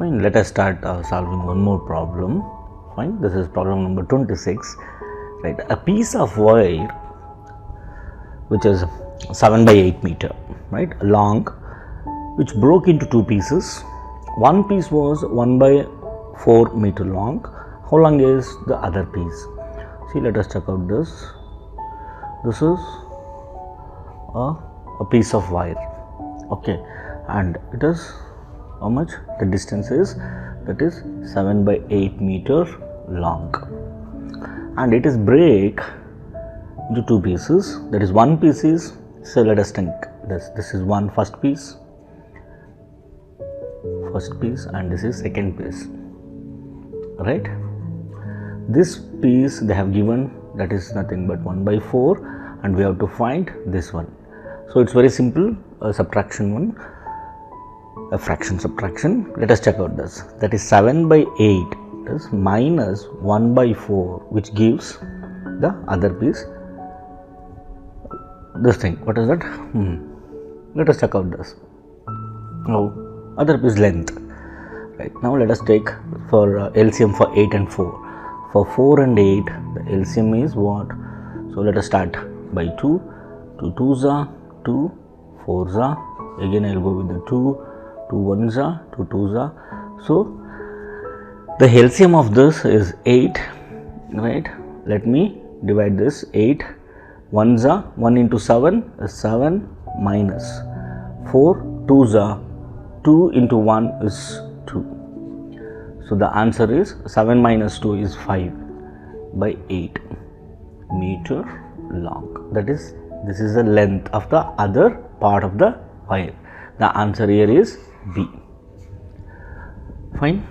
Fine, let us start solving one more problem. Fine, this is problem number 26. Right, a piece of wire which is 7 by 8 meter, right, long, which broke into two pieces. One piece was 1 by 4 meter long. How long is the other piece? See, let us check out this. This is a piece of wire, okay, and it is how much? The distance is, that is 7 by 8 meter long, and it is break into two pieces. That is, one piece is, so let us think this is one first piece, and this is second piece, right? This piece they have given, that is nothing but 1 by 4, and we have to find this one. So it's very simple, a subtraction one, a fraction subtraction. Let us check out this. That is 7 by 8 is minus 1 by 4, which gives the other piece, this thing. What is that? Let us check out this. Now other piece length. Right, now let us take for LCM for 8 and 4. For 4 and 8, the LCM is what? So let us start by 2. 2 2s are 2, 4s are, again I will go with the 2, 2 1s are, 2 2s are. So the LCM of this is 8, right? Let me divide this. 8 1s are, 1 into 7 is 7, minus 4 2s are, 2 into 1 is 2. So the answer is 7 minus 2 is 5 by 8 meter long. That is, this is the length of the other part of the wire. The answer here is B. Fine.